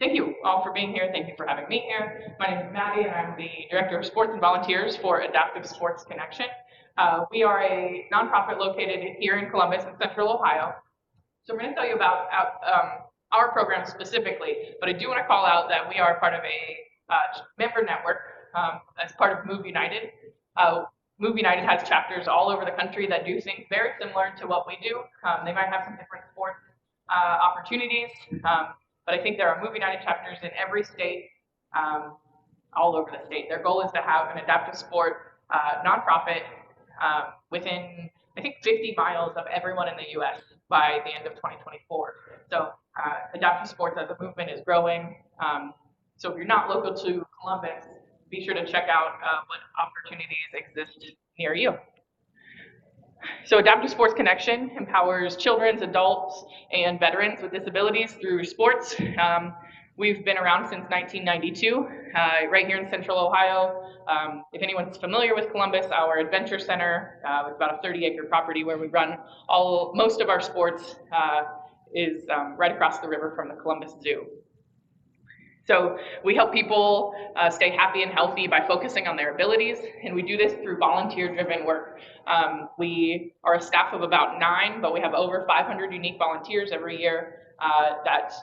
Thank you all for being here. Thank you for having me here. My name is Maddie, and I'm the Director of Sports and Volunteers for Adaptive Sports Connection. We are a nonprofit located here in Columbus in Central Ohio. So I'm going to tell you about our program specifically, but I do want to call out that we are part of a member network as part of Move United. Move United has chapters all over the country that do things very similar to what we do. They might have some different sports opportunities, but I think there are Move United chapters in every state, all over the state. Their goal is to have an adaptive sport nonprofit within, I think, 50 miles of everyone in the U.S. by the end of 2024. So adaptive sports as a movement is growing. So if you're not local to Columbus, be sure to check out what opportunities exist near you. So Adaptive Sports Connection empowers children, adults, and veterans with disabilities through sports. We've been around since 1992, right here in Central Ohio. If anyone's familiar with Columbus, our Adventure Center, with about a 30-acre property where we run most of our sports, is right across the river from the Columbus Zoo. So we help people stay happy and healthy by focusing on their abilities, and we do this through volunteer-driven work. We are a staff of about 9, but we have over 500 unique volunteers every year that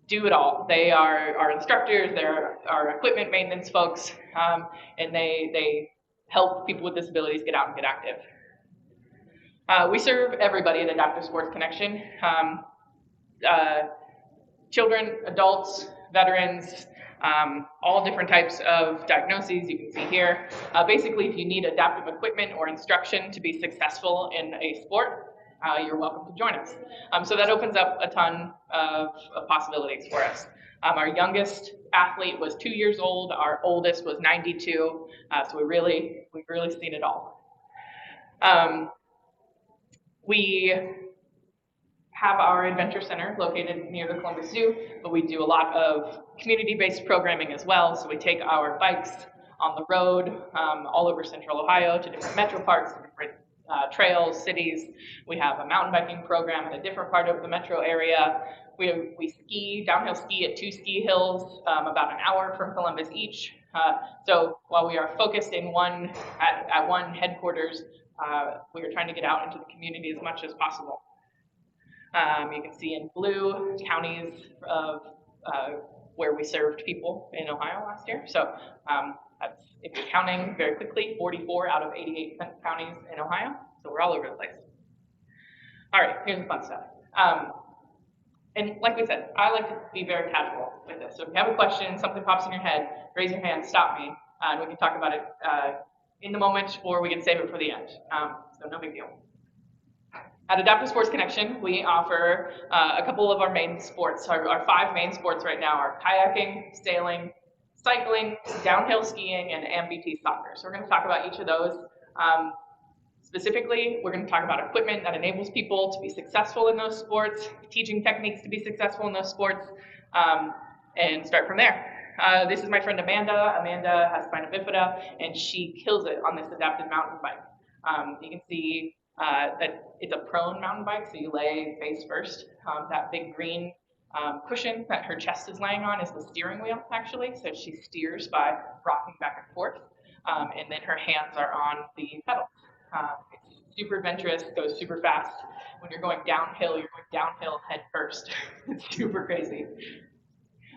do it all. They are our instructors, they're our equipment maintenance folks, and they help people with disabilities get out and get active. We serve everybody at Adaptive Sports Connection. Children, adults, veterans, all different types of diagnoses you can see here. Basically, if you need adaptive equipment or instruction to be successful in a sport, you're welcome to join us. So that opens up a ton of possibilities for us. Our youngest athlete was 2 years old. Our oldest was 92. So we've really seen it all. We have our Adventure Center located near the Columbus Zoo, but we do a lot of community-based programming as well. So we take our bikes on the road all over Central Ohio to different metro parks, to different trails, cities. We have a mountain biking program in a different part of the metro area. We ski, downhill ski at 2 ski hills, about an hour from Columbus each. So while we are focused in one headquarters, we are trying to get out into the community as much as possible. You can see in blue counties of where we served people in Ohio last year. So that's, if you're counting very quickly, 44 out of 88 counties in Ohio. So we're all over the place. All right, here's the fun stuff. And like we said, I like to be very casual with this. So if you have a question, something pops in your head, raise your hand, stop me, and we can talk about it in the moment, or we can save it for the end. So no big deal. At Adaptive Sports Connection, we offer a couple of our main sports. Our 5 main sports right now are kayaking, sailing, cycling, downhill skiing, and amputee soccer. So we're going to talk about each of those. Specifically, we're going to talk about equipment that enables people to be successful in those sports, teaching techniques to be successful in those sports, and start from there. This is my friend Amanda. Amanda has spina bifida, and she kills it on this adaptive mountain bike. You can see that it's a prone mountain bike, so you lay face first. That big green cushion that her chest is laying on is the steering wheel, actually, so she steers by rocking back and forth, and then her hands are on the pedals. It's super adventurous, goes super fast. When you're going downhill, you're going downhill head first. It's super crazy.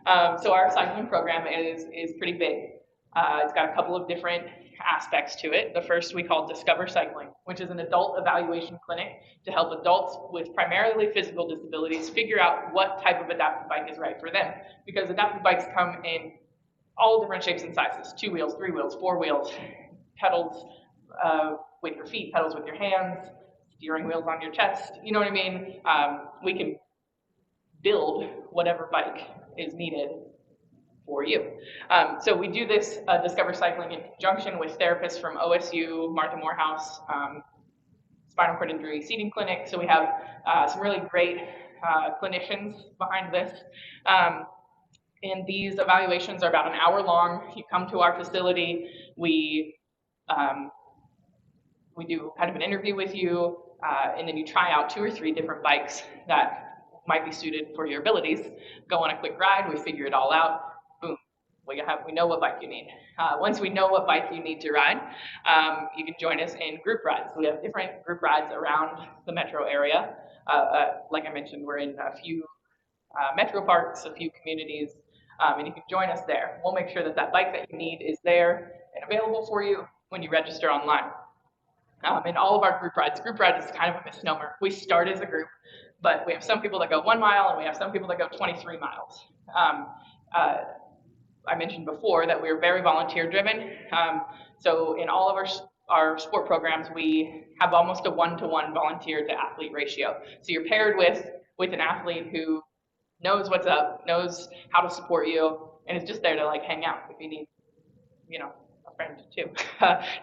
So our cycling program is pretty big. It's got a couple of different aspects to it. The first we call Discover Cycling, which is an adult evaluation clinic to help adults with primarily physical disabilities figure out what type of adaptive bike is right for them. Because adaptive bikes come in all different shapes and sizes: 2 wheels, 3 wheels, 4 wheels, pedals with your feet, pedals with your hands, steering wheels on your chest. You know what I mean? We can build whatever bike is needed for you. So we do this Discover Cycling in conjunction with therapists from OSU, Martha Morehouse, Spinal Cord Injury Seating Clinic. So we have some really great clinicians behind this. And these evaluations are about an hour long. You come to our facility, we do kind of an interview with you, and then you try out 2 or 3 different bikes that might be suited for your abilities. Go on a quick ride, we figure it all out, boom, we know what bike you need. Once we know what bike you need to ride, you can join us in group rides. We have different group rides around the metro area. Like I mentioned, we're in a few metro parks, a few communities, and you can join us there. We'll make sure that that bike that you need is there and available for you when you register online. In all of our group rides is kind of a misnomer. We start as a group, but we have some people that go 1 mile and we have some people that go 23 miles. I mentioned before that we're very volunteer driven. So in all of our sport programs, we have almost a 1-to-1 volunteer to athlete ratio. So you're paired with an athlete who knows what's up, knows how to support you, and is just there to like hang out if you need, a friend too.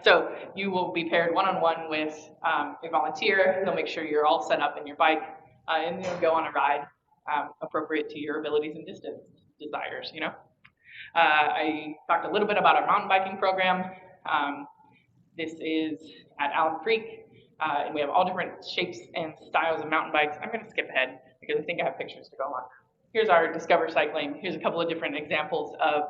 So you will be paired one-on-one with a volunteer. They'll make sure you're all set up in your bike, and you'll go on a ride appropriate to your abilities and distance desires. I talked a little bit about our mountain biking program. This is at Allen Creek, and we have all different shapes and styles of mountain bikes. I'm going to skip ahead because I think I have pictures to go on. Here's our Discover Cycling. Here's a couple of different examples of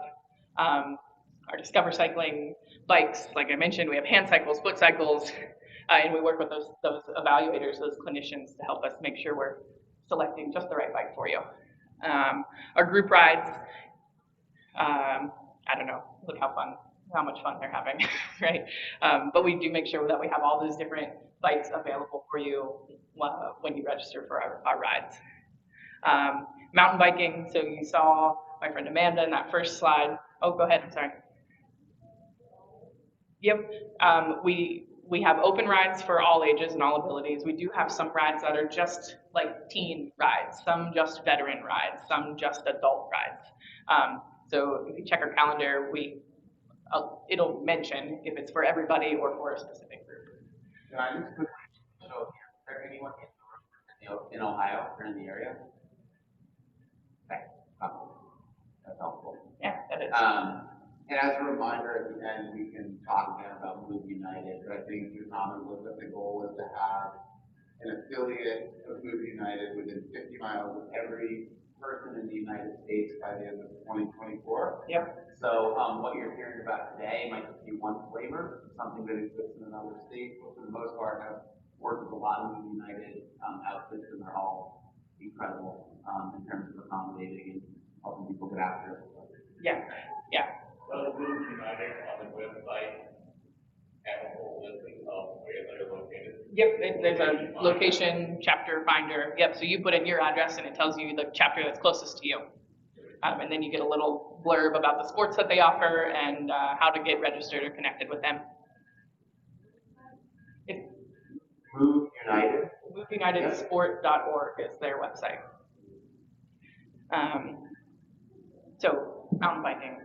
our Discover Cycling bikes. Like I mentioned, we have hand cycles, foot cycles, and we work with those evaluators, those clinicians, to help us make sure we're selecting just the right bike for you. Our group rides, I don't know, look how much fun they're having, right? But we do make sure that we have all those different bikes available for you when you register for our rides. Mountain biking, so you saw my friend Amanda in that first slide. Oh, go ahead, I'm sorry. Yep, we have open rides for all ages and all abilities. We do have some rides that are just like teen rides, some just veteran rides, some just adult rides. So if you check our calendar, it'll mention if it's for everybody or for a specific group. Can I just quickly show, is there anyone in Ohio or in the area? Okay, that's helpful. Yeah, that is. And as a reminder, at the end, we can talk again about Move United, but I think your comment was that the goal was to have an affiliate of Move United within 50 miles of every person in the United States by the end of 2024. Yep. So what you're hearing about today might just be one flavor, something that exists in another state, but for the most part, I've worked with a lot of Move United outfits, and they're all incredible in terms of accommodating and helping people get after it. Yeah, yeah. Does Move United on the website have a whole listing of where they're located? Yep, there's a location chapter finder. Yep, so you put in your address and it tells you the chapter that's closest to you. And then you get a little blurb about the sports that they offer and how to get registered or connected with them. Move United? MoveUnitedSport.org is their website. So mountain biking.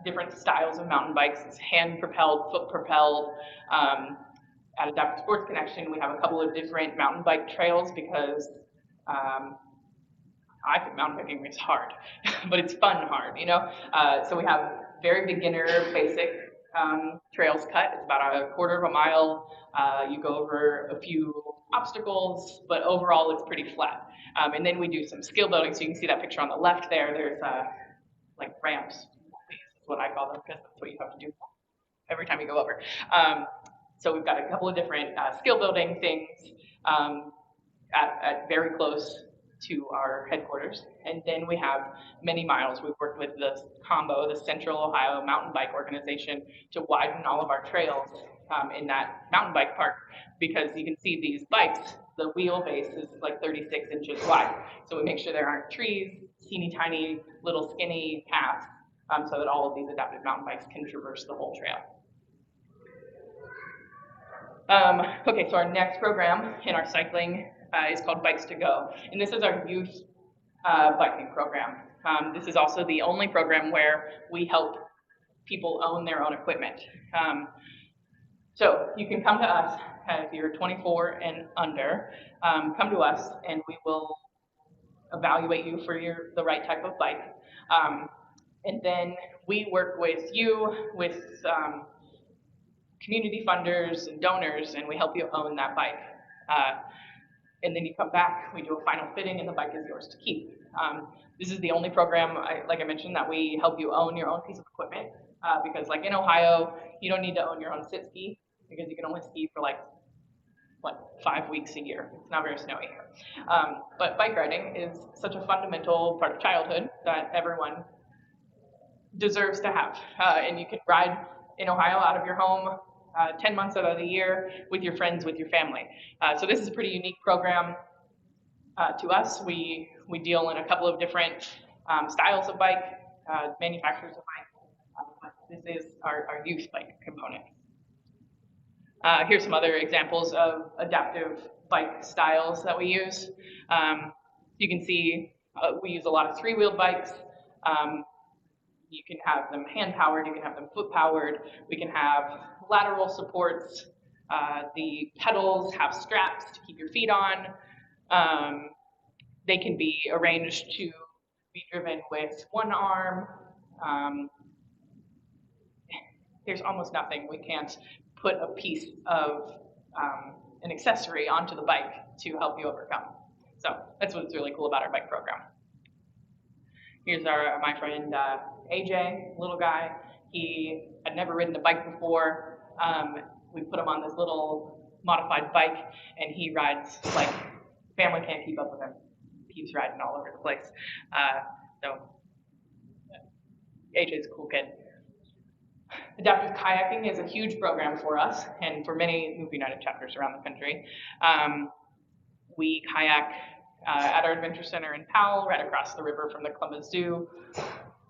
Different styles of mountain bikes. It's hand-propelled, foot-propelled. At Adaptive Sports Connection, we have a couple of different mountain bike trails because I think mountain biking is hard, but it's fun hard, So we have very beginner, basic trails cut. It's about a quarter of a mile. You go over a few obstacles, but overall it's pretty flat. And then we do some skill building. So you can see that picture on the left there. There's like ramps, is what I call them, because that's what you have to do every time you go over. So we've got a couple of different skill building things at very close to our headquarters. And then we have many miles. We've worked with the COMBO, the Central Ohio Mountain Bike Organization, to widen all of our trails in that mountain bike park, because you can see these bikes, the wheelbase is like 36 inches wide. So we make sure there aren't trees, teeny tiny little skinny paths, so that all of these adaptive mountain bikes can traverse the whole trail. Okay, so our next program in our cycling is called Bikes to Go, and this is our youth biking program. This is also the only program where we help people own their own equipment. So you can come to us if you're 24 and under. Come to us, and we will evaluate you for the right type of bike. And then we work with you, with community funders and donors, and we help you own that bike. and then you come back, we do a final fitting, and the bike is yours to keep. This is the only program, like I mentioned, that we help you own your own piece of equipment, because like in Ohio, you don't need to own your own sit ski, because you can only ski for like, 5 weeks a year. It's not very snowy here. But bike riding is such a fundamental part of childhood that everyone deserves to have. And you can ride in Ohio out of your home 10 months out of the year with your friends, with your family. So this is a pretty unique program to us. We deal in a couple of different styles of bike, manufacturers of bike. But this is our youth bike component. Here's some other examples of adaptive bike styles that we use. You can see we use a lot of three-wheeled bikes. You can have them hand-powered, you can have them foot-powered, we can have lateral supports. The pedals have straps to keep your feet on. They can be arranged to be driven with one arm. There's almost nothing we can't put a piece of an accessory onto the bike to help you overcome. So that's what's really cool about our bike program. Here's my friend AJ, little guy. He had never ridden a bike before. We put him on this little modified bike, and he rides like family can't keep up with him. He keeps riding all over the place. So AJ's a cool kid. Adaptive kayaking is a huge program for us and for many Move United chapters around the country. We kayak at our adventure center in Powell, right across the river from the Columbus Zoo,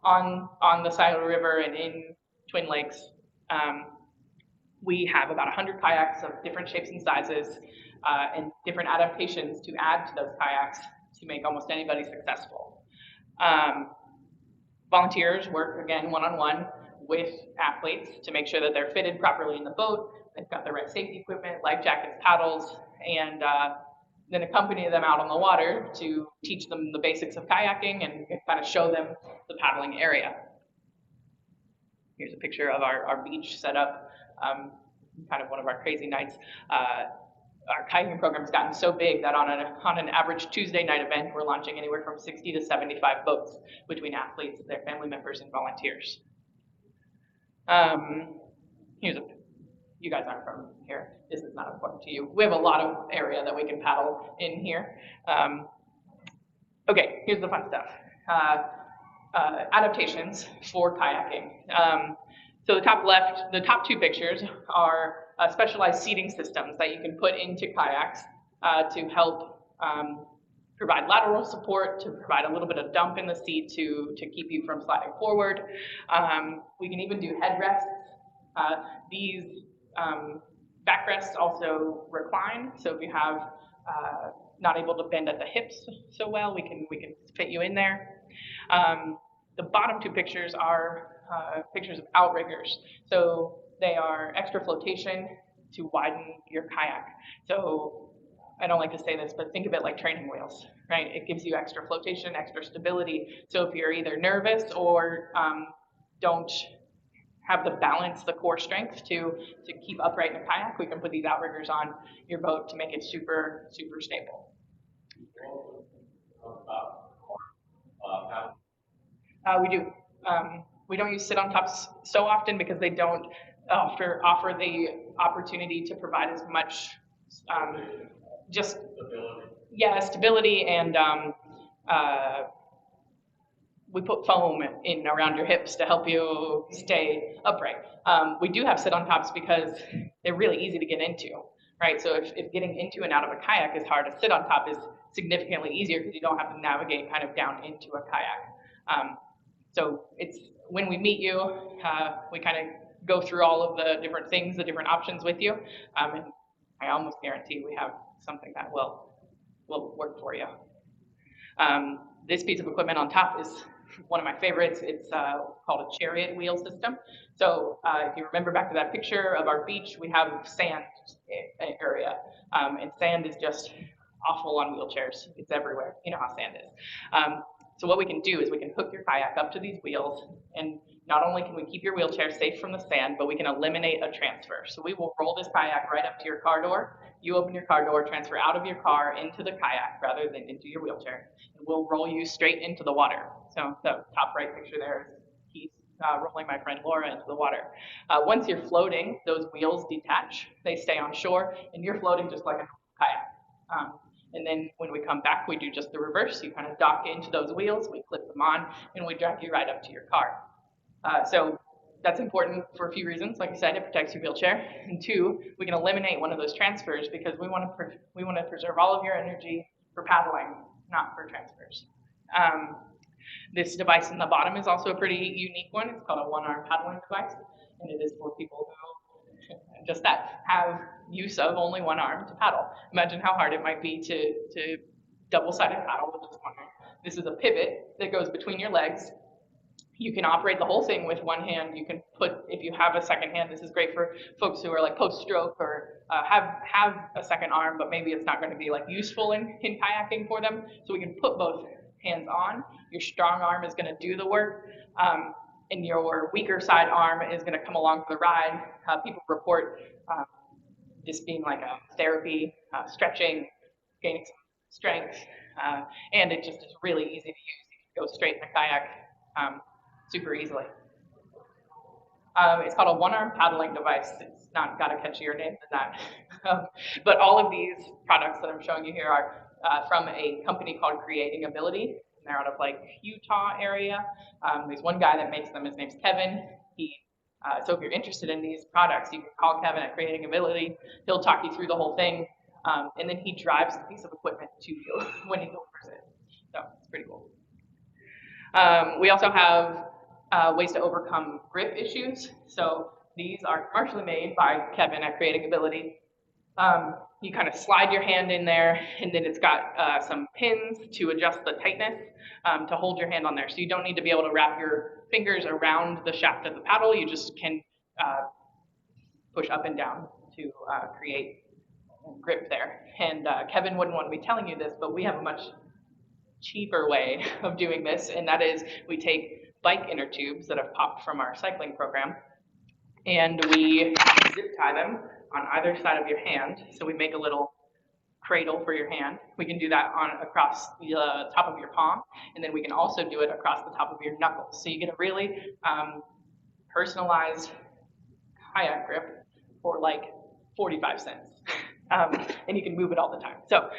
on the Scioto River and in Twin Lakes. We have about 100 kayaks of different shapes and sizes and different adaptations to add to those kayaks to make almost anybody successful. Volunteers work, again, one-on-one with athletes to make sure that they're fitted properly in the boat, they've got the right safety equipment, life jackets, paddles, and then accompany them out on the water to teach them the basics of kayaking and kind of show them the paddling area. Here's a picture of our beach setup, kind of one of our crazy nights. Our kayaking program has gotten so big that on an average Tuesday night event, we're launching anywhere from 60 to 75 boats between athletes, their family members, and volunteers. You guys aren't from here. This is not important to you. We have a lot of area that we can paddle in here. Okay, here's the fun stuff. Adaptations for kayaking. So the top left, the top two pictures are specialized seating systems that you can put into kayaks to help provide lateral support, to provide a little bit of dump in the seat to keep you from sliding forward. We can even do headrests. These backrests also recline, so if you have not able to bend at the hips so well, we can fit you in there. The bottom two pictures are pictures of outriggers. So they are extra flotation to widen your kayak. So I don't like to say this, but think of it like training wheels, right? It gives you extra flotation, extra stability. So if you're either nervous or don't have the balance, the core strength to keep upright in a kayak, we can put these outriggers on your boat to make it super, super stable. We do. We don't use sit-on tops so often because they don't offer the opportunity to provide as much just stability and we put foam in around your hips to help you stay upright. We do have sit-on tops because they're really easy to get into, right? So if getting into and out of a kayak is hard, a sit-on top is significantly easier because you don't have to navigate kind of down into a kayak. So it's when we meet you, we kind of go through all of the different things, the different options with you, and I almost guarantee we have something that will work for you. This piece of equipment on top is one of my favorites. It's called a chariot wheel system. So if you remember back to that picture of our beach, we have sand area, and sand is just awful on wheelchairs. It's everywhere. You know how sand is. So what we can do is we can hook your kayak up to these wheels, and not only can we keep your wheelchair safe from the sand, but we can eliminate a transfer. So we will roll this kayak right up to your car door. You open your car door, transfer out of your car into the kayak rather than into your wheelchair, and we'll roll you straight into the water. So the top right picture there is he's rolling my friend Laura into the water. Once you're floating, those wheels detach, they stay on shore, and you're floating just like a kayak. And then when we come back, we do just the reverse. You kind of dock into those wheels, we clip them on, and we drag you right up to your car. So that's important for a few reasons. Like I said, it protects your wheelchair. And two, we can eliminate one of those transfers because we want to preserve all of your energy for paddling, not for transfers. This device in the bottom is also a pretty unique one. It's called a one-arm paddling device, and it is for people who just that have use of only one arm to paddle. Imagine how hard it might be to double-sided paddle with just one arm. This is a pivot that goes between your legs. You can operate the whole thing with one hand. You can put, if you have a second hand, this is great for folks who are like post-stroke or have a second arm, but maybe it's not going to be like useful in kayaking for them. So we can put both hands on. Your strong arm is going to do the work, and your weaker side arm is going to come along for the ride. People report this being like a therapy, stretching, gaining some strength, and it just is really easy to use. You can go straight in a kayak super easily. It's called a one-arm paddling device. It's not got a catchier name than that. But all of these products that I'm showing you here are from a company called Creating Ability. They're out of like Utah area. There's one guy that makes them. His name's Kevin. So if you're interested in these products, you can call Kevin at Creating Ability. He'll talk you through the whole thing, and then he drives the piece of equipment to you when he delivers it. So it's pretty cool. We also have ways to overcome grip issues. So these are commercially made by Kevin at Creating Ability. You kind of slide your hand in there, and then it's got some pins to adjust the tightness to hold your hand on there. So you don't need to be able to wrap your fingers around the shaft of the paddle. You just can push up and down to create grip there. And Kevin wouldn't want to be telling you this, but we have a much cheaper way of doing this, and that is we take bike inner tubes that have popped from our cycling program, and we zip tie them on either side of your hand. So we make a little cradle for your hand. We can do that across the top of your palm, and then we can also do it across the top of your knuckles. So you get a really personalized kayak grip for like 45 cents. And you can move it all the time. So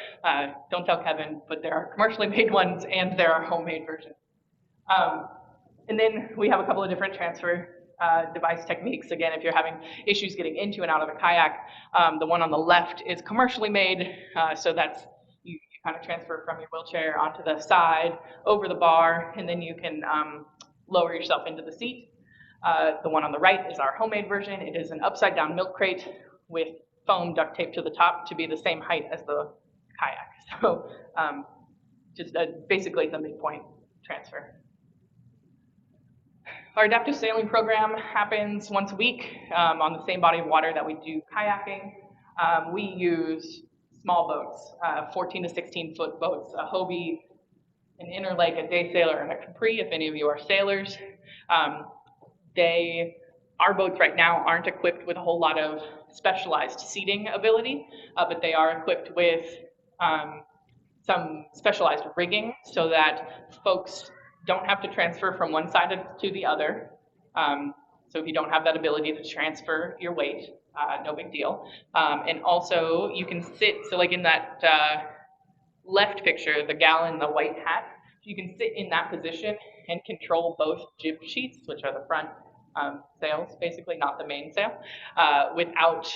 don't tell Kevin, but there are commercially made ones and there are homemade versions. And then we have a couple of different transfer device techniques. Again, if you're having issues getting into and out of the kayak, the one on the left is commercially made. So that's, you kind of transfer from your wheelchair onto the side, over the bar, and then you can lower yourself into the seat. The one on the right is our homemade version. It is an upside down milk crate with foam duct tape to the top to be the same height as the kayak. So just basically the midpoint transfer. Our adaptive sailing program happens once a week on the same body of water that we do kayaking. We use small boats, 14 to 16 foot boats, a Hobie, an Interlake, a Day Sailor, and a Capri, if any of you are sailors. Our boats right now aren't equipped with a whole lot of specialized seating ability, but they are equipped with some specialized rigging so that folks don't have to transfer from one side to the other. So if you don't have that ability to transfer your weight, no big deal. And also you can sit, so like in that left picture, the gal in the white hat, you can sit in that position and control both jib sheets, which are the front sails, basically, not the main sail, without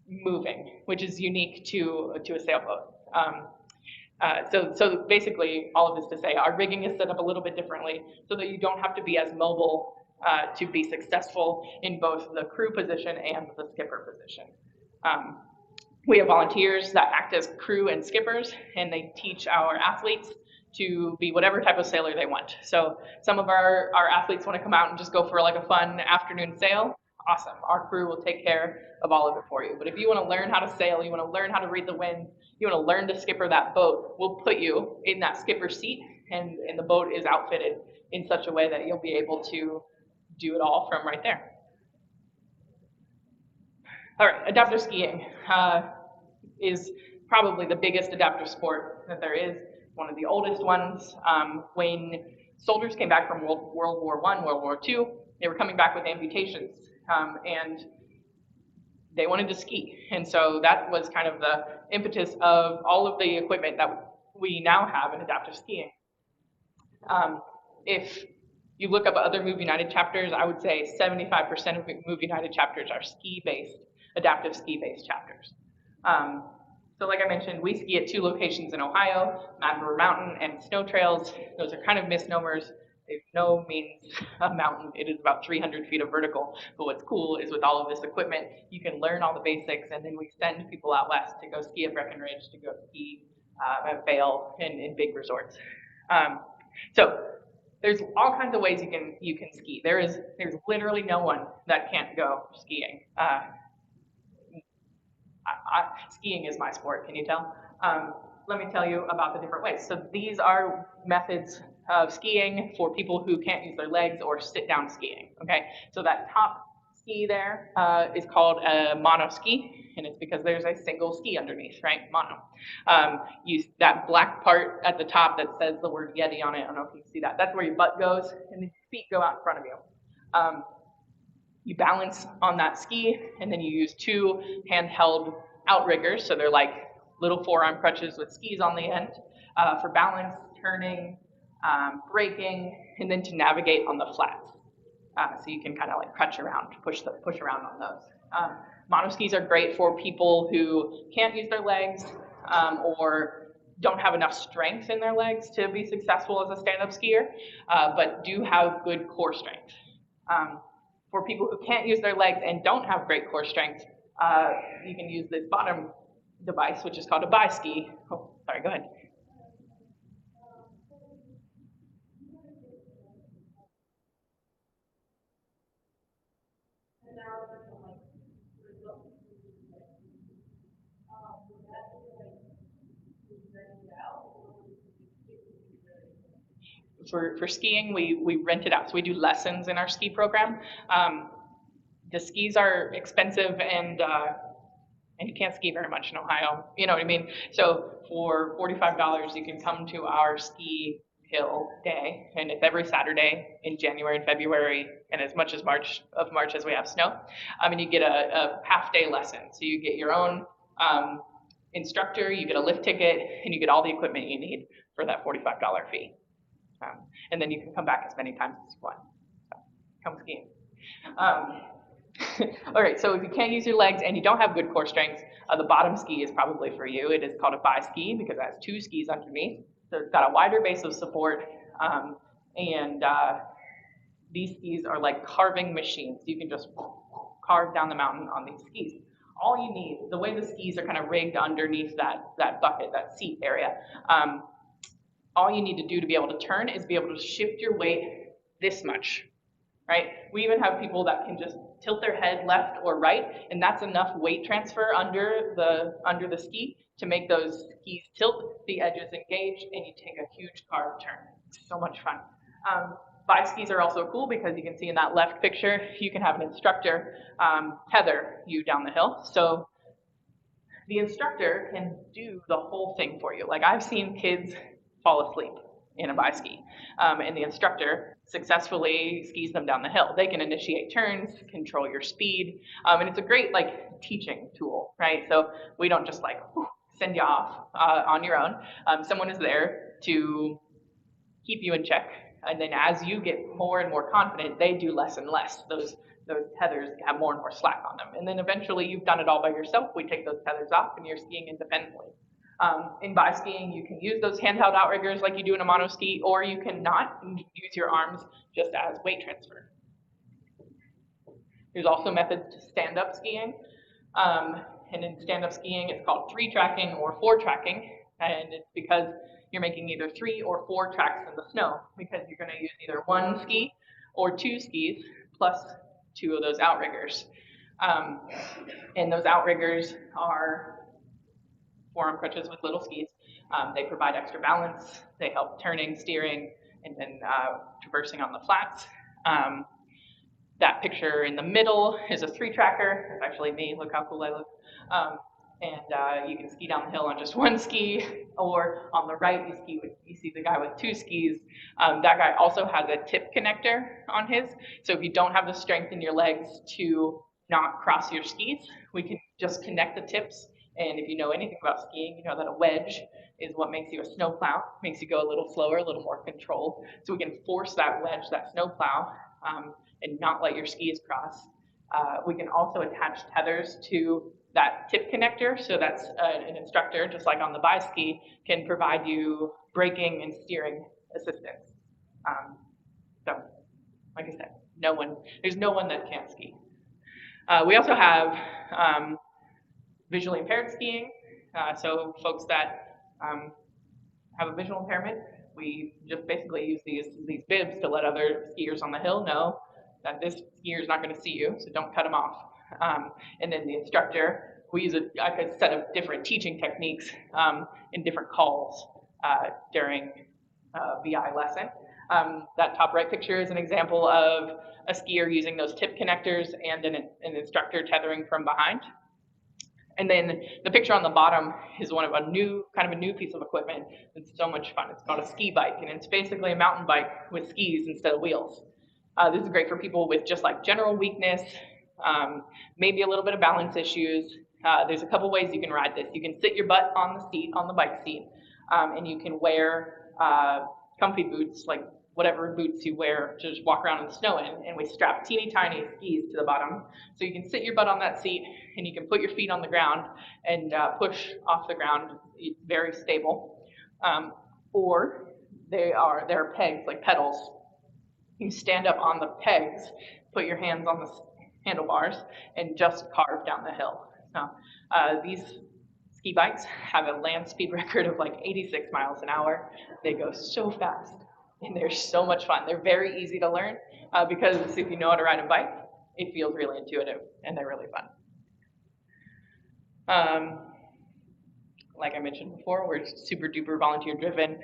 moving, which is unique to a sailboat. So basically, all of this to say, our rigging is set up a little bit differently so that you don't have to be as mobile to be successful in both the crew position and the skipper position. We have volunteers that act as crew and skippers, and they teach our athletes to be whatever type of sailor they want. So some of our athletes want to come out and just go for like a fun afternoon sail. awesome. Our crew will take care of all of it for you. But if you want to learn how to sail, you want to learn how to read the wind, you want to learn to skipper that boat, we'll put you in that skipper seat, and the boat is outfitted in such a way that you'll be able to do it all from right there. All right, adaptive skiing is probably the biggest adaptive sport that there is, one of the oldest ones. When soldiers came back from World War I, World War II, they were coming back with amputations, and they wanted to ski. And so that was kind of the impetus of all of the equipment that we now have in adaptive skiing. If you look up other Move United chapters, I would say 75% of Move United chapters are ski-based, adaptive ski-based chapters. So like I mentioned, we ski at 2 locations in Ohio, Mad River Mountain and Snow Trails. Those are kind of misnomers. They've no means a mountain. It is about 300 feet of vertical. But what's cool is with all of this equipment, you can learn all the basics, and then we send people out west to go ski at Breckenridge, to go ski at Vail, and in big resorts. So there's all kinds of ways you can ski. There's literally no one that can't go skiing. Skiing is my sport, can you tell? Let me tell you about the different ways. So these are methods of skiing for people who can't use their legs or sit down skiing, okay? So that top ski there is called a mono ski, and it's because there's a single ski underneath, right? Mono. That black part at the top that says the word Yeti on it, I don't know if you can see that. That's where your butt goes, and the feet go out in front of you. You balance on that ski, and then you use 2 handheld outriggers, so they're like little forearm crutches with skis on the end for balance, turning, braking, and then to navigate on the flats. So you can kind of like crutch around, push around on those. Mono skis are great for people who can't use their legs or don't have enough strength in their legs to be successful as a stand-up skier, but do have good core strength. For people who can't use their legs and don't have great core strength, you can use this bottom device, which is called a bi-ski. Oh, sorry, go ahead. For skiing, we rent it out. So we do lessons in our ski program. The skis are expensive, and you can't ski very much in Ohio. You know what I mean? So for $45, you can come to our ski hill day, and it's every Saturday in January and February, and as much as March as we have snow. And you get a half-day lesson. So you get your own instructor, you get a lift ticket, and you get all the equipment you need for that $45 fee. And then you can come back as many times as you want. So come skiing. All right, so if you can't use your legs and you don't have good core strength, the bottom ski is probably for you. It is called a bi-ski because it has 2 skis underneath. So it's got a wider base of support, and these skis are like carving machines. You can just carve down the mountain on these skis. All you need, the way the skis are kind of rigged underneath that bucket, that seat area, all you need to do to be able to turn is be able to shift your weight this much, right? We even have people that can just tilt their head left or right, and that's enough weight transfer under the ski to make those skis tilt, the edges engage, and you take a huge carved turn. It's so much fun. Bi-skis are also cool because you can see in that left picture, you can have an instructor tether you down the hill. So the instructor can do the whole thing for you. Like I've seen kids fall asleep in a bi-ski, and the instructor successfully skis them down the hill. They can initiate turns, control your speed, and it's a great like teaching tool, right? So we don't just like send you off on your own. Someone is there to keep you in check, and then as you get more and more confident, they do less and less. Those tethers have more and more slack on them, and then eventually you've done it all by yourself. We take those tethers off, and you're skiing independently. In bi-skiing, you can use those handheld outriggers like you do in a mono ski, or you can not and use your arms just as weight transfer. There's also methods to stand-up skiing, and in stand-up skiing, it's called 3-tracking or 4-tracking, and it's because you're making either 3 or 4 tracks in the snow, because you're going to use either 1 ski or 2 skis plus 2 of those outriggers. And those outriggers are forearm crutches with little skis. They provide extra balance. They help turning, steering, and then traversing on the flats. That picture in the middle is a 3-tracker. It's actually me. Look how cool I look. And you can ski down the hill on just 1 ski, or on the right you see the guy with 2 skis. That guy also has a tip connector on his. So if you don't have the strength in your legs to not cross your skis, we can just connect the tips. And if you know anything about skiing, you know that a wedge is what makes you a snowplow, makes you go a little slower, a little more controlled. So we can force that wedge, that snowplow, and not let your skis cross. We can also attach tethers to that tip connector, so that's an instructor, just like on the bi-ski, can provide you braking and steering assistance. So, like I said, there's no one that can't ski. We also have visually impaired skiing, so folks that have a visual impairment, we just basically use these bibs to let other skiers on the hill know that this skier is not going to see you, so don't cut him off. And then the instructor, we use a set of different teaching techniques in different calls during VI lesson. That top right picture is an example of a skier using those tip connectors and an instructor tethering from behind. And then the picture on the bottom is one of a new piece of equipment. It's so much fun. It's called a ski bike, and it's basically a mountain bike with skis instead of wheels. This is great for people with just like general weakness, maybe a little bit of balance issues. There's a couple ways you can ride this. You can sit your butt on the seat, on the bike seat, and you can wear comfy boots, like whatever boots you wear to just walk around in the snow in, and we strap teeny tiny skis to the bottom. So you can sit your butt on that seat, and you can put your feet on the ground and push off the ground. It's very stable. Or there are pegs, like pedals. You stand up on the pegs, put your hands on the handlebars, and just carve down the hill. So these ski bikes have a land speed record of like 86 miles an hour. They go so fast, and they're so much fun. They're very easy to learn because if you know how to ride a bike, it feels really intuitive, and they're really fun. Like I mentioned before, we're super duper volunteer driven.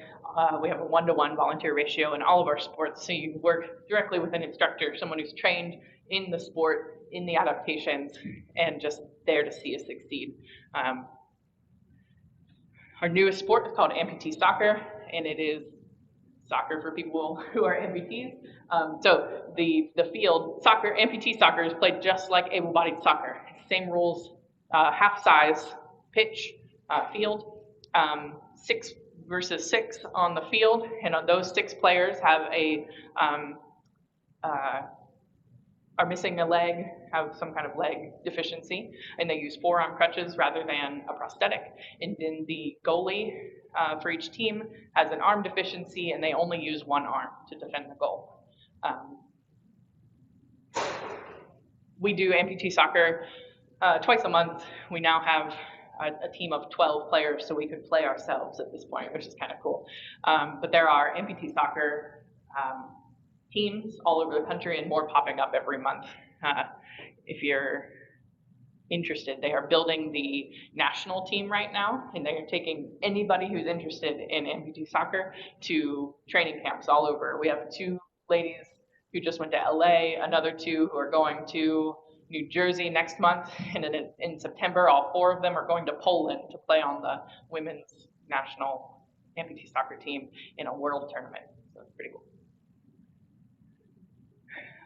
We have a 1-to-1 volunteer ratio in all of our sports, so you work directly with an instructor, someone who's trained in the sport, in the adaptations, and just there to see us succeed. Our newest sport is called amputee soccer, and it is soccer for people who are amputees. So the field, amputee soccer is played just like able-bodied soccer. Same rules, half-size pitch, field, 6 versus 6 on the field, and on those 6 players have are missing a leg, have some kind of leg deficiency, and they use forearm crutches rather than a prosthetic. And then the goalie for each team has an arm deficiency, and they only use one arm to defend the goal. We do amputee soccer twice a month. We now have a team of 12 players, so we could play ourselves at this point, which is kind of cool. But there are amputee soccer teams all over the country, and more popping up every month. If you're interested, they are building the national team right now, and they are taking anybody who's interested in amputee soccer to training camps all over. We have 2 ladies who just went to LA, another 2 who are going to New Jersey next month, and then in September, all 4 of them are going to Poland to play on the women's national amputee soccer team in a world tournament. So it's pretty cool.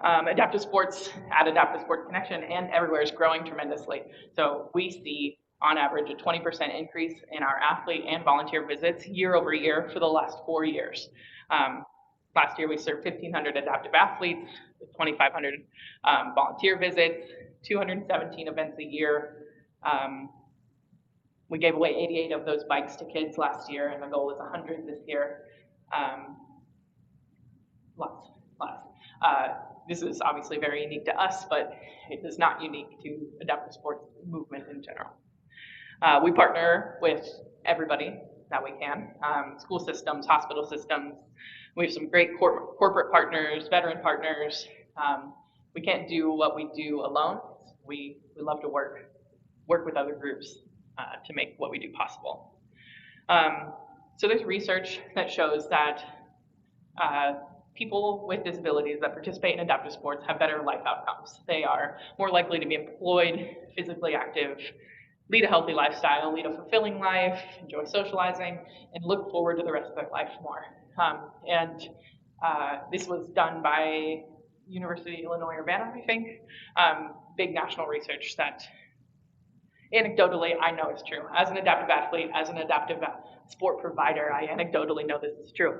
Adaptive Sports Connection and everywhere is growing tremendously. So we see, on average, a 20% increase in our athlete and volunteer visits year over year for the last 4 years. Last year, we served 1,500 adaptive athletes, 2,500 volunteer visits, 217 events a year. We gave away 88 of those bikes to kids last year, and the goal is 100 this year. Lots. This is obviously very unique to us, but it is not unique to adaptive sports movement in general. We partner with everybody that we can, school systems, hospital systems. We have some great corporate partners, veteran partners. we can't do what we do alone. We love to work with other groups to make what we do possible. So there's research that shows that people with disabilities that participate in adaptive sports have better life outcomes. They are more likely to be employed, physically active, lead a healthy lifestyle, lead a fulfilling life, enjoy socializing, and look forward to the rest of their life more. This was done by University of Illinois Urbana, I think. Big national research that anecdotally I know is true. As an adaptive athlete, as an adaptive sport provider, I anecdotally know this is true.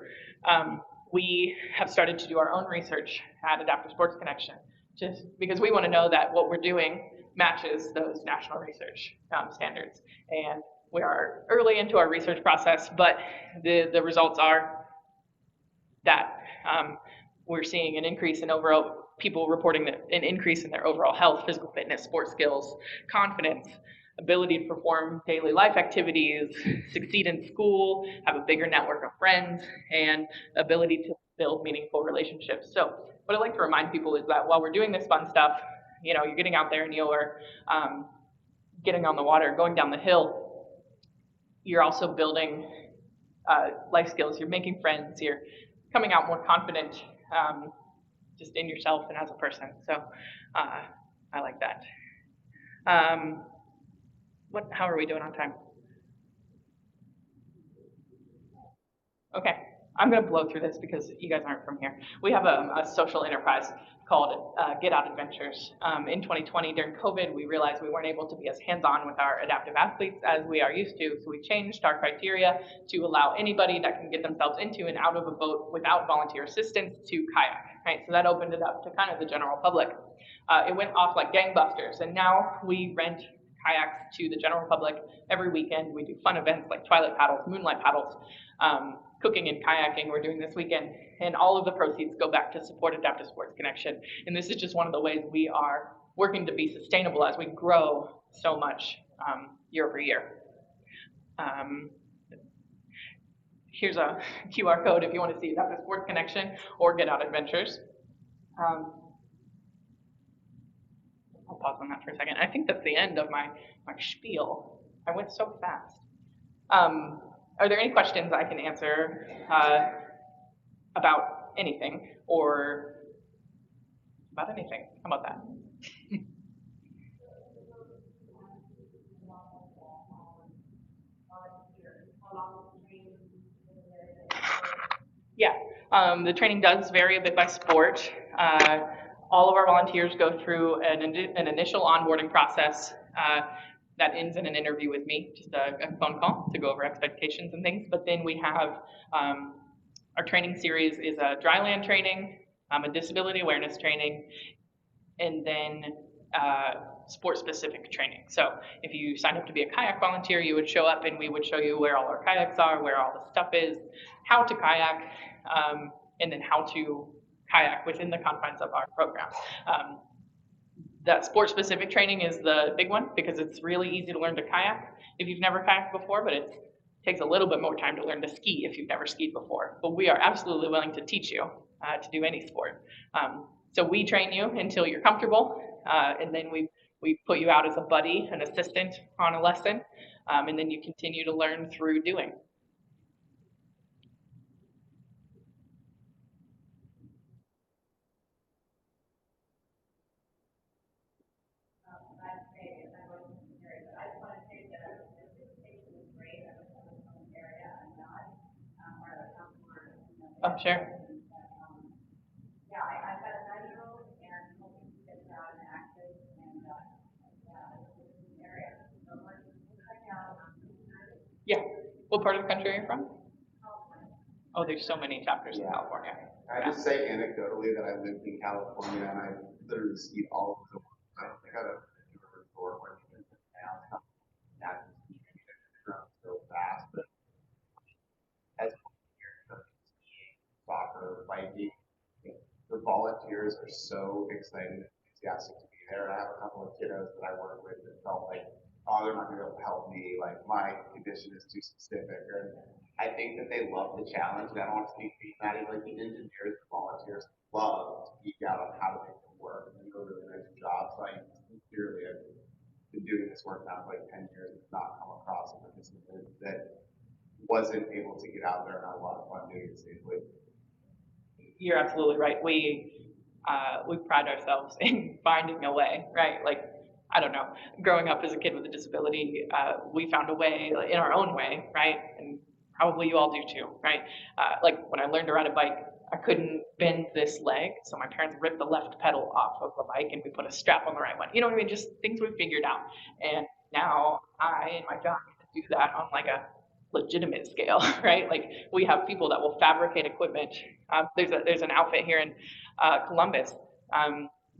We have started to do our own research at Adaptive Sports Connection, just because we want to know that what we're doing matches those national research standards. And we are early into our research process, but the results are that we're seeing an increase in overall people reporting an increase in their overall health, physical fitness, sports skills, confidence, ability to perform daily life activities, succeed in school, have a bigger network of friends, and ability to build meaningful relationships. So what I like to remind people is that while we're doing this fun stuff, you're getting out there and you're getting on the water, going down the hill, you're also building life skills, you're making friends, you're coming out more confident just in yourself and as a person. So I like that. How are we doing on time? Okay, I'm going to blow through this because you guys aren't from here. We have a social enterprise called Get Out Adventures. In 2020, during COVID, we realized we weren't able to be as hands-on with our adaptive athletes as we are used to, so we changed our criteria to allow anybody that can get themselves into and out of a boat without volunteer assistance to kayak, right? So that opened it up to kind of the general public. It went off like gangbusters, and now we rent kayaks to the general public every weekend. We do fun events like twilight paddles, moonlight paddles, cooking and kayaking we're doing this weekend, and all of the proceeds go back to support Adaptive Sports Connection. And this is just one of the ways we are working to be sustainable as we grow so much year over year. Here's a QR code if you want to see Adaptive Sports Connection or Get Out Adventures. I'll pause on that for a second. I think that's the end of my spiel. I went so fast. Are there any questions I can answer about anything or about anything? How about that? Yeah, the training does vary a bit by sport. All of our volunteers go through an initial onboarding process that ends in an interview with me, just a phone call to go over expectations and things. But then we have our training series is a dry land training, a disability awareness training, and then sport-specific training. So if you sign up to be a kayak volunteer, you would show up and we would show you where all our kayaks are, where all the stuff is, how to kayak, and then how to kayak within the confines of our program. That sport-specific training is the big one because it's really easy to learn to kayak if you've never kayaked before, but it takes a little bit more time to learn to ski if you've never skied before. But we are absolutely willing to teach you to do any sport. So we train you until you're comfortable, and then we put you out as a buddy, an assistant on a lesson, and then you continue to learn through doing. Oh, sure. Yeah. What part of the country are you from? Oh, there's so many chapters in California. I just say anecdotally that I lived in California and I literally skied all over the world. I don't think I've ever been to a resort where you can sit down and not so fast, but as skiing, soccer, biking, the volunteers are so excited and enthusiastic to be there. And I have a couple of kiddos that I work with that felt like, oh, they're not going to be able to help me. Like my condition is too specific. Or I think that they love the challenge. And I don't want to speak to Maddie, like the engineers, the volunteers love to geek out on how to make the work and do a really nice job. So I sincerely have been doing this work now for like 10 years. It's not come across a participant that wasn't able to get out there and have a lot of fun doing it safely. You're absolutely right. We pride ourselves in finding a way, right? Like, I don't know, growing up as a kid with a disability, we found a way in our own way, right? And probably you all do too, right? Like when I learned to ride a bike, I couldn't bend this leg, so my parents ripped the left pedal off of the bike and we put a strap on the right one. You know what I mean? Just things we figured out. And now I, in my job, get to do that on like a legitimate scale, right? Like we have people that will fabricate equipment. There's an outfit here in Columbus.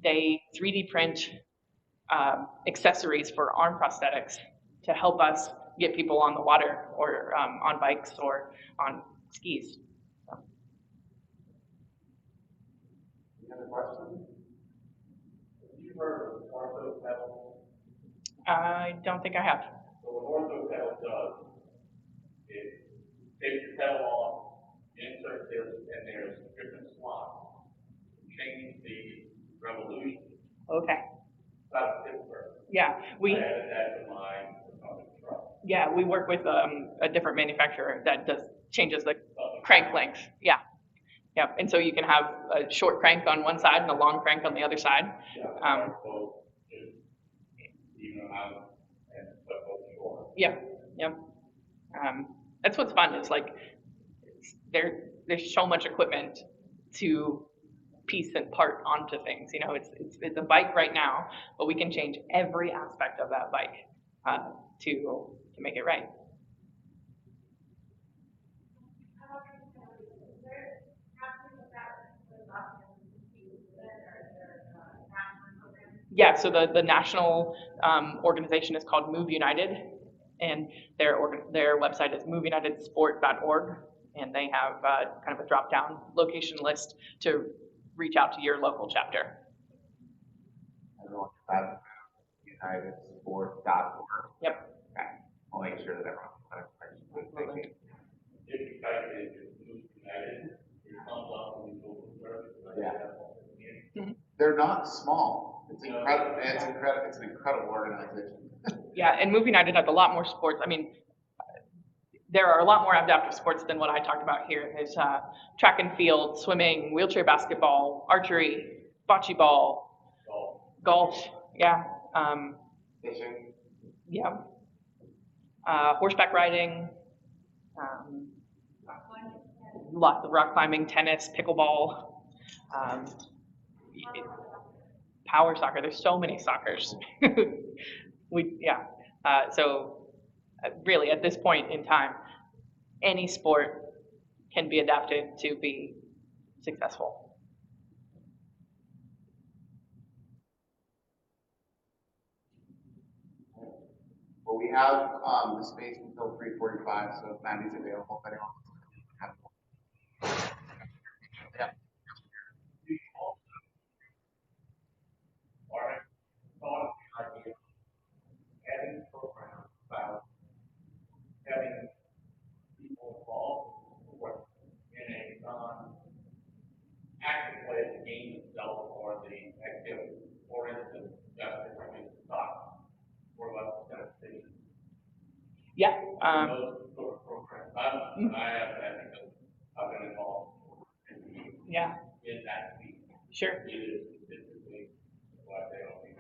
They 3D print accessories for arm prosthetics to help us get people on the water or on bikes or on skis. Any other questions? Have you heard of ortho pedal? I don't think I have. So what ortho pedal does is take your pedal off, insert this, and there's different slots. Change the revolution. Okay. That's Pittsburgh. Yeah, I added that to my truck. yeah, we work with a different manufacturer that changes the crank length. Yeah. Yeah, and so you can have a short crank on one side and a long crank on the other side. Yeah, so just even out and put both short. Yeah, yeah. That's what's fun is like there's so much equipment to piece and part onto things. You know, it's a bike right now, but we can change every aspect of that bike to make it right. Yeah, so the national organization is called Move United, and their website is moveunitedsport.org, and they have kind of a drop-down location list to reach out to your local chapter. Everyone have unitedsport.org. Yep. Okay. I'll make sure that everyone has that information. If you type in Move United, it comes up in Google search. Yeah. They're not small. It's incredible. It's incredible. It's an incredible organization. Yeah, and Move United has a lot more sports. I mean, there are a lot more adaptive sports than what I talked about here. There's track and field, swimming, wheelchair basketball, archery, bocce ball, golf. Yeah. Fishing. Yeah. Horseback riding. Lots of rock climbing, tennis, pickleball. Power soccer. There's so many soccers. So really, at this point in time, any sport can be adapted to be successful. Well, we have the space until 3:45, so if Maddie's available, if anyone wants to have one. Yeah. All right. Thought idea. Having programs about having people involved in a non-active way of the game itself or the activity. For instance, just if I mean soccer or about tennis. Yeah. Those sort of programs. I have that because I've been involved in that week. Sure. It is typically what they don't think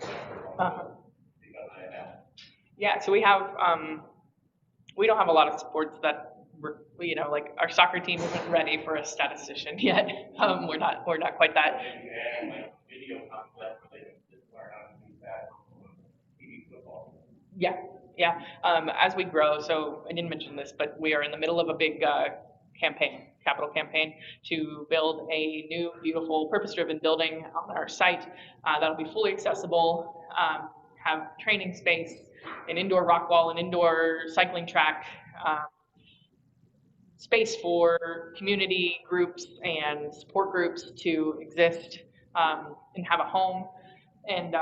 because I have. Yeah, so we have we don't have a lot of sports that like our soccer team isn't ready for a statistician yet. We're not quite that. You add like video concepts where they can just learn how to do that on TV football. Yeah, yeah. As we grow, so I didn't mention this, but we are in the middle of a big capital campaign to build a new, beautiful, purpose-driven building on our site that'll be fully accessible, have training space, an indoor rock wall, an indoor cycling track, space for community groups and support groups to exist and have a home. And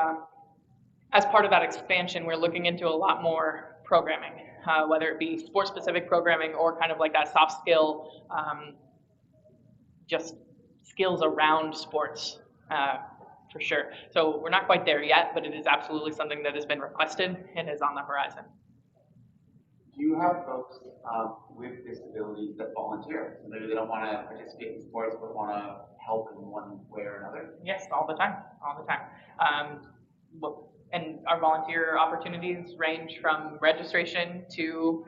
as part of that expansion, we're looking into a lot more programming, whether it be sport-specific programming or kind of like that soft skill, just skills around sports for sure. So we're not quite there yet, but it is absolutely something that has been requested and is on the horizon. Do you have folks with disabilities that volunteer? So maybe they don't want to participate in sports, but want to help in one way or another? Yes, all the time, all the time. And our volunteer opportunities range from registration to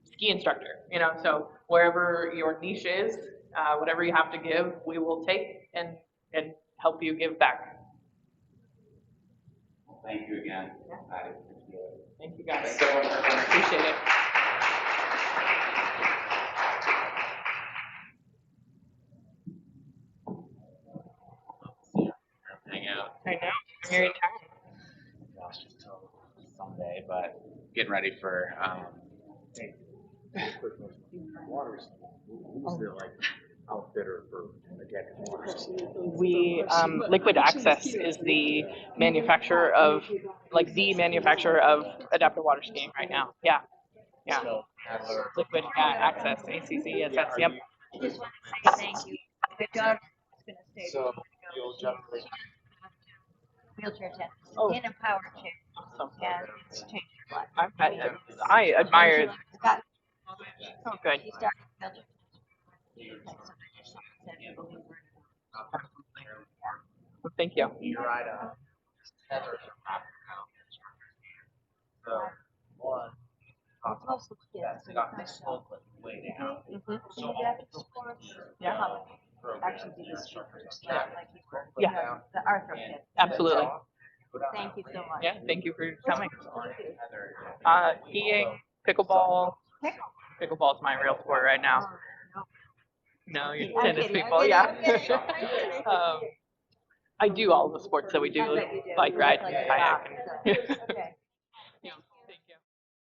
ski instructor, so wherever your niche is, whatever you have to give, we will take and help you give back. Well, thank you again. Yeah. Maddie. Thank you guys. Thanks so much for coming. Appreciate it. Hang out. I know, I'm here in town. Gosh, just till Sunday, but getting ready for waters. Who's the outfitter for Adaptive Waters? We Liquid Access is the manufacturer of adaptive water skiing right now. Yeah. So, Adler, Liquid Access, ACCSS. Yep. Just want to say thank you. My daughter is going to stay. so you'll generally Wheelchair tennis Oh. in a power chair, Awesome. and it's changed her life. I admire. Oh, good. She started wheelchair tennis. Said she will be learning. Well, thank you. you ride Heather So one Mostly kids. got this slope way down. So adaptive sports, Yeah. actually do this not like you were. Yeah. The arthro kids. Absolutely. Thank you so much. Yeah. Thank you for coming. Heather. Skiing, pickleball. Pickleball is my real sport right now. Oh, No, I'm you're kidding, tennis I'm kidding, people. I'm Yeah. kidding, I'm kidding. I do all the sports that we do, I bet you do. bike You ride, look and like kayak. a rock, so, okay.